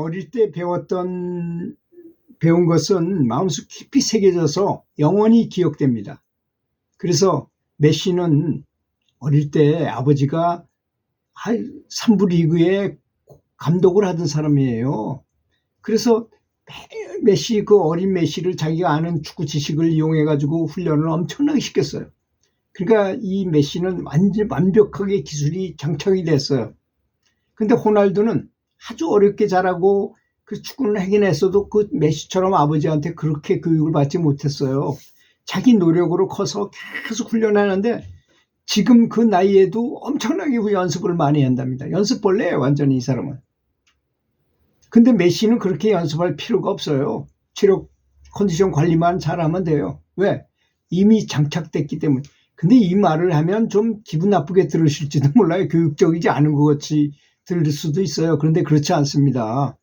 어릴 때 배운 것은 마음속 깊이 새겨져서 영원히 기억됩니다. 그래서 메시는 어릴 때 아버지가 3부 리그에 감독을 하던 사람이에요. 그래서 메시, 그 어린 메시를 자기가 아는 축구 지식을 이용해 가지고 훈련을 엄청나게 시켰어요. 그러니까 이 메시는 완벽하게 기술이 장착이 됐어요. 근데 호날두는 아주 어렵게 자라고 그 축구는 하긴 했어도 그 메시처럼 아버지한테 그렇게 교육을 받지 못했어요. 자기 노력으로 커서 계속 훈련하는데 지금 그 나이에도 엄청나게 연습을 많이 한답니다. 연습벌레예요, 완전히 이 사람은. 근데 메시는 그렇게 연습할 필요가 없어요. 체력 컨디션 관리만 잘하면 돼요. 왜? 이미 장착됐기 때문에. 근데 이 말을 하면 좀 기분 나쁘게 들으실지도 몰라요. 교육적이지 않은 것 같이 들을 수도 있어요. 그런데 그렇지 않습니다.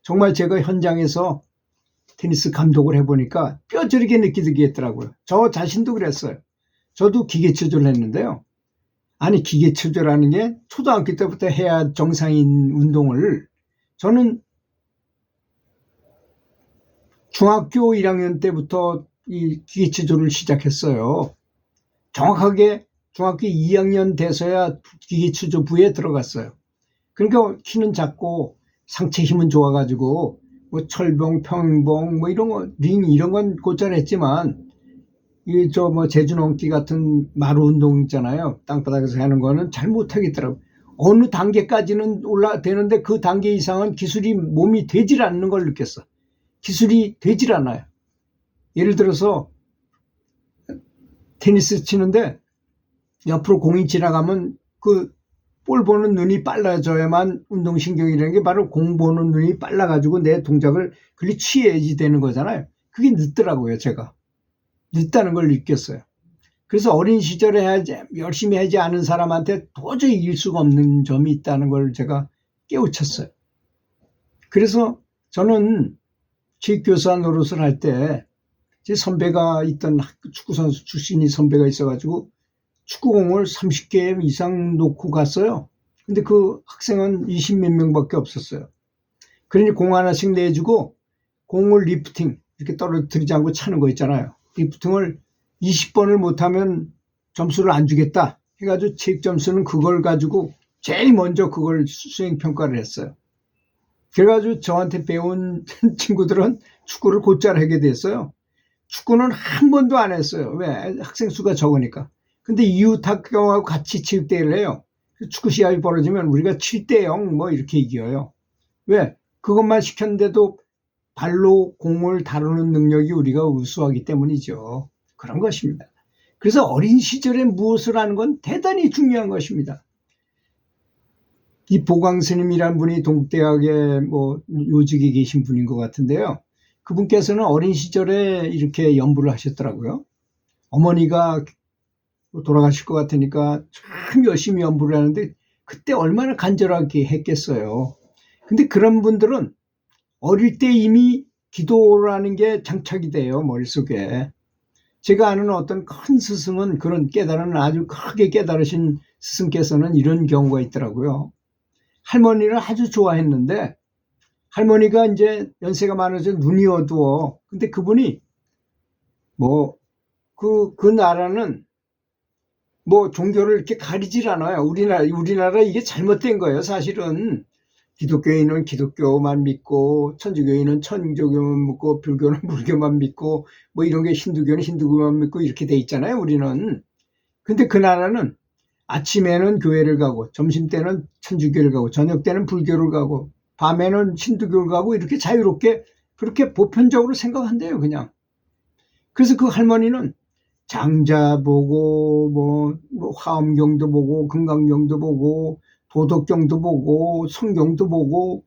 정말 제가 현장에서 테니스 감독을 해보니까 뼈저리게 느끼게 했더라고요. 저 자신도 그랬어요. 저도 기계체조를 했는데요. 아니, 기계체조라는 게 초등학교 때부터 해야 정상인 운동을 저는 중학교 1학년 때부터 이 기계체조를 시작했어요. 정확하게 중학교 2학년 돼서야 기계체조부에 들어갔어요. 그러니까 키는 작고 상체 힘은 좋아가지고 뭐 철봉, 평봉 뭐 이런 거, 링 이런 건 곧잘 했지만 이 저 뭐 제주 넘기 같은 마루 운동 있잖아요. 땅바닥에서 하는 거는 잘 못하겠더라고요. 어느 단계까지는 되는데 그 단계 이상은 기술이 몸이 되질 않는 걸 느꼈어. 기술이 되질 않아요. 예를 들어서 테니스 치는데 옆으로 공이 지나가면 그 볼 보는 눈이 빨라져야만 운동신경이라는 게 바로 공 보는 눈이 빨라가지고 내 동작을 그리 취해야지 되는 거잖아요. 그게 늦더라고요, 제가. 늦다는 걸 느꼈어요. 그래서 어린 시절에 열심히 하지 않은 사람한테 도저히 이길 수가 없는 점이 있다는 걸 제가 깨우쳤어요. 그래서 저는 체육교사 노릇을 할 때 제 선배가 있던 축구선수 출신이 선배가 있어가지고 축구공을 30개 이상 놓고 갔어요. 근데 그 학생은 20몇 명밖에 없었어요. 그러니 공 하나씩 내주고 공을 리프팅, 이렇게 떨어뜨리지 않고 차는 거 있잖아요. 리프팅을 20번을 못하면 점수를 안 주겠다 해가지고 체육 점수는 그걸 가지고 제일 먼저 그걸 수행평가를 했어요. 그래가지고 저한테 배운 친구들은 축구를 곧잘 하게 됐어요. 축구는 한 번도 안 했어요. 왜? 학생 수가 적으니까. 근데 이웃 학교하고 같이 체육대회를 해요. 축구 시합이 벌어지면 우리가 7대0 뭐 이렇게 이겨요. 왜? 그것만 시켰는데도 발로 공을 다루는 능력이 우리가 우수하기 때문이죠. 그런 것입니다. 그래서 어린 시절에 무엇을 하는 건 대단히 중요한 것입니다. 이 보광 스님이란 분이 동국대학에 뭐 요직에 계신 분인 것 같은데요. 그분께서는 어린 시절에 이렇게 연부를 하셨더라고요. 어머니가 돌아가실 것 같으니까 참 열심히 연부를 하는데 그때 얼마나 간절하게 했겠어요. 근데 그런 분들은 어릴 때 이미 기도라는 게 장착이 돼요, 머릿속에. 제가 아는 어떤 큰 스승은 그런 깨달음을 아주 크게 깨달으신 스승께서는 이런 경우가 있더라고요. 할머니를 아주 좋아했는데 할머니가 이제 연세가 많아서 눈이 어두워. 근데 그분이 뭐 그 나라는 뭐 종교를 이렇게 가리질 않아요. 우리나라 이게 잘못된 거예요. 사실은 기독교인은 기독교만 믿고 천주교인은 천주교만 믿고 불교는 불교만 믿고 뭐 이런 게 힌두교는 힌두교만 믿고 이렇게 돼 있잖아요. 우리는. 근데 그 나라는 아침에는 교회를 가고 점심 때는 천주교를 가고 저녁 때는 불교를 가고 밤에는 힌두교를 가고 이렇게 자유롭게 그렇게 보편적으로 생각한대요, 그냥. 그래서 그 할머니는 장자 보고 뭐 화엄경도 보고 금강경도 보고 도덕경도 보고 성경도 보고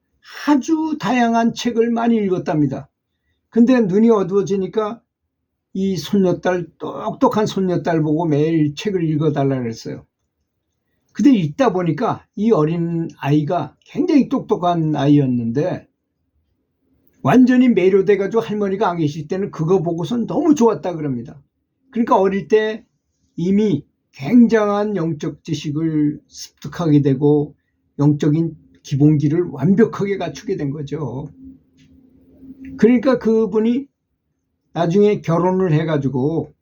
아주 다양한 책을 많이 읽었답니다. 근데 눈이 어두워지니까 이 손녀딸, 똑똑한 손녀딸 보고 매일 책을 읽어달라 그랬어요. 근데 읽다 보니까 이 어린 아이가 굉장히 똑똑한 아이였는데 완전히 매료돼가지고 할머니가 안 계실 때는 그거 보고선 너무 좋았다 그럽니다. 그러니까 어릴 때 이미 굉장한 영적 지식을 습득하게 되고 영적인 기본기를 완벽하게 갖추게 된 거죠. 그러니까 그분이 나중에 결혼을 해가지고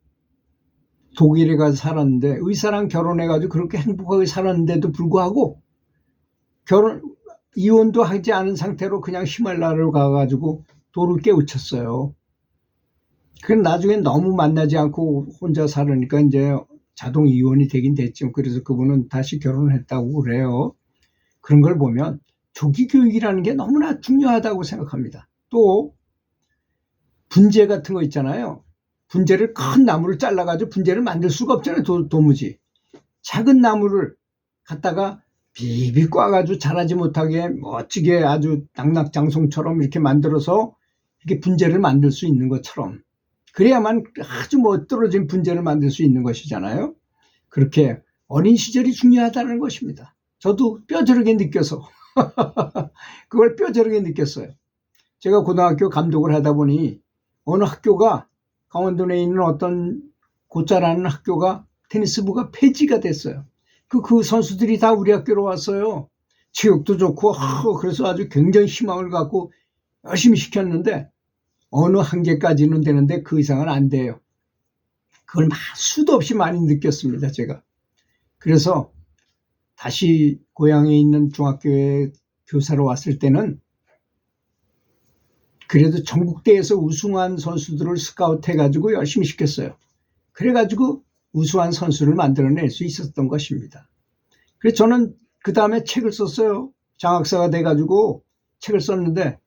독일에 가서 살았는데, 의사랑 결혼해가지고 그렇게 행복하게 살았는데도 불구하고 이혼도 하지 않은 상태로 그냥 히말라야로 가가지고 돌을 깨우쳤어요. 그래서 나중에 너무 만나지 않고 혼자 살으니까 이제 자동 이혼이 되긴 됐죠. 그래서 그분은 다시 결혼을 했다고 그래요. 그런 걸 보면 조기 교육이라는 게 너무나 중요하다고 생각합니다. 또 분재 같은 거 있잖아요. 분재를 큰 나무를 잘라가지고 분재를 만들 수가 없잖아요. 도무지. 작은 나무를 갖다가 비비 꽈가지고 자라지 못하게 멋지게 아주 낙낙장송처럼 이렇게 만들어서 이렇게 분재를 만들 수 있는 것처럼, 그래야만 아주 멋들어진 분재를 만들 수 있는 것이잖아요. 그렇게 어린 시절이 중요하다는 것입니다. 저도 뼈저리게 느껴서 그걸 뼈저리게 느꼈어요. 제가 고등학교 감독을 하다 보니 어느 학교가, 강원도 내에 있는 어떤 고짜라는 학교가 테니스부가 폐지가 됐어요. 그 선수들이 다 우리 학교로 왔어요. 체육도 좋고 그래서 아주 굉장히 희망을 갖고 열심히 시켰는데 어느 한계까지는 되는데 그 이상은 안 돼요. 그걸 수도 없이 많이 느꼈습니다, 제가. 그래서 다시 고향에 있는 중학교에 교사로 왔을 때는 그래도 전국대회에서 우승한 선수들을 스카우트 해가지고 열심히 시켰어요. 그래가지고 우수한 선수를 만들어낼 수 있었던 것입니다. 그래서 저는 그 다음에 책을 썼어요. 장학사가 돼가지고 책을 썼는데,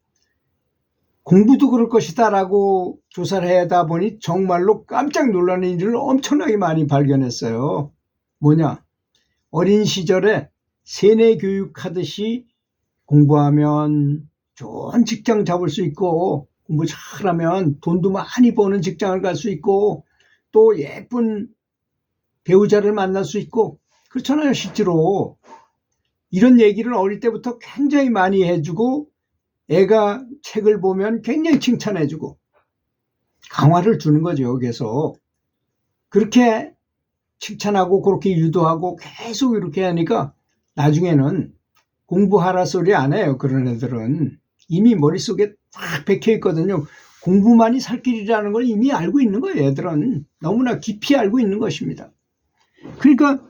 공부도 그럴 것이다 라고 조사를 하다 보니 정말로 깜짝 놀라는 일을 엄청나게 많이 발견했어요. 뭐냐, 어린 시절에 세뇌 교육하듯이 공부하면 좋은 직장 잡을 수 있고, 공부 잘하면 돈도 많이 버는 직장을 갈 수 있고, 또 예쁜 배우자를 만날 수 있고, 그렇잖아요. 실제로 이런 얘기를 어릴 때부터 굉장히 많이 해주고, 애가 책을 보면 굉장히 칭찬해주고 강화를 주는 거죠. 계속 그렇게 칭찬하고 그렇게 유도하고 계속 이렇게 하니까 나중에는 공부하라 소리 안 해요. 그런 애들은 이미 머릿속에 딱 박혀 있거든요. 공부만이 살 길이라는 걸 이미 알고 있는 거예요. 애들은 너무나 깊이 알고 있는 것입니다. 그러니까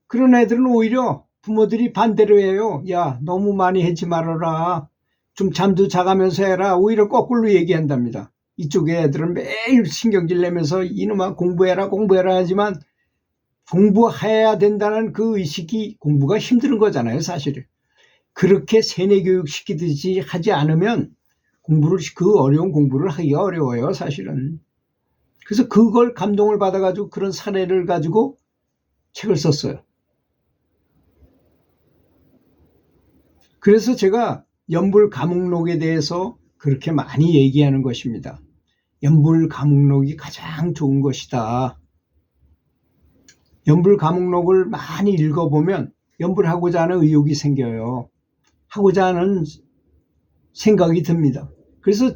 그런 애들은 오히려 부모들이 반대로 해요. 야, 너무 많이 하지 말아라. 좀 잠도 자가면서 해라. 오히려 거꾸로 얘기한답니다. 이쪽에 애들은 매일 신경질 내면서 이놈아 공부해라 하지만 공부해야 된다는 그 의식이, 공부가 힘든 거잖아요, 사실은. 그렇게 세뇌교육 시키듯이 하지 않으면 그 어려운 공부를 하기가 어려워요, 사실은. 그래서 그걸 감동을 받아가지고 그런 사례를 가지고 책을 썼어요. 그래서 제가 연불가목록에 대해서 그렇게 많이 얘기하는 것입니다. 연불가목록이 가장 좋은 것이다. 연불가목록을 많이 읽어보면 연불하고자 하는 의욕이 생겨요. 하고자 하는 생각이 듭니다. 그래서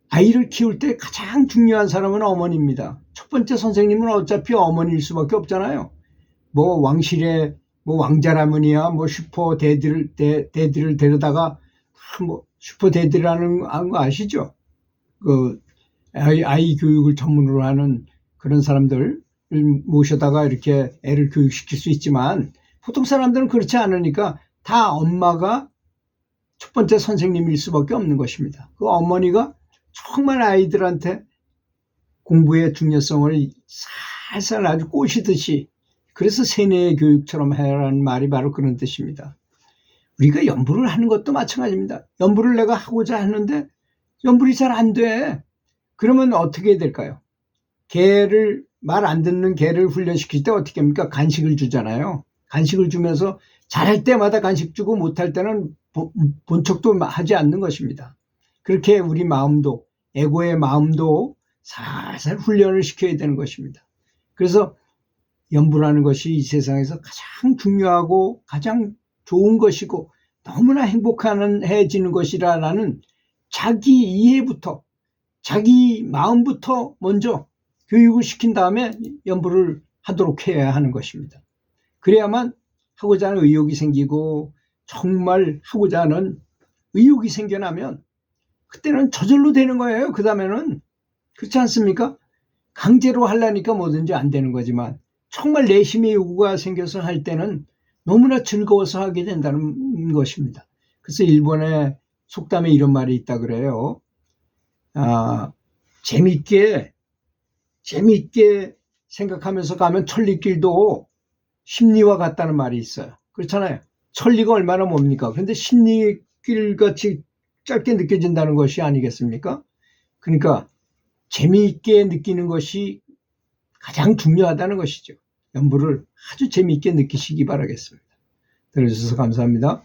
아이를 키울 때 가장 중요한 사람은 어머니입니다. 첫 번째 선생님은 어차피 어머니일 수밖에 없잖아요. 뭐 왕실의 뭐 왕자라머니야 뭐 슈퍼 대디를 데려다가 뭐 슈퍼 대디라는 거 아시죠? 그 아이 교육을 전문으로 하는 그런 사람들 모셔다가 이렇게 애를 교육시킬 수 있지만, 보통 사람들은 그렇지 않으니까 다 엄마가 첫 번째 선생님일 수밖에 없는 것입니다. 그 어머니가 정말 아이들한테 공부의 중요성을 살살 아주 꼬시듯이, 그래서 세뇌 교육처럼 해라는 말이 바로 그런 뜻입니다. 우리가 연불을 하는 것도 마찬가지입니다. 연불을 내가 하고자 하는데 연불이 잘 안 돼. 그러면 어떻게 해야 될까요? 말 안 듣는 개를 훈련시킬 때 어떻게 합니까? 간식을 주잖아요. 간식을 주면서 잘할 때마다 간식 주고 못할 때는 본 척도 하지 않는 것입니다. 그렇게 우리 마음도, 에고의 마음도 살살 훈련을 시켜야 되는 것입니다. 그래서 연불하는 것이 이 세상에서 가장 중요하고 가장 좋은 것이고 너무나 행복해지는 것이라는 자기 이해부터, 자기 마음부터 먼저 교육을 시킨 다음에 연불을 하도록 해야 하는 것입니다. 그래야만 하고자 하는 의욕이 생기고 정말 하고자 하는 의욕이 생겨나면 그때는 저절로 되는 거예요. 그 다음에는. 그렇지 않습니까? 강제로 하려니까 뭐든지 안 되는 거지만 정말 내심의 요구가 생겨서 할 때는 너무나 즐거워서 하게 된다는 것입니다. 그래서 일본의 속담에 이런 말이 있다 그래요. 재밌게 생각하면서 가면 천리길도 심리와 같다는 말이 있어요. 그렇잖아요. 천리가 얼마나 뭡니까? 근데 심리길 같이 짧게 느껴진다는 것이 아니겠습니까? 그러니까 재미있게 느끼는 것이 가장 중요하다는 것이죠. 연부를 아주 재미있게 느끼시기 바라겠습니다. 들어주셔서 감사합니다.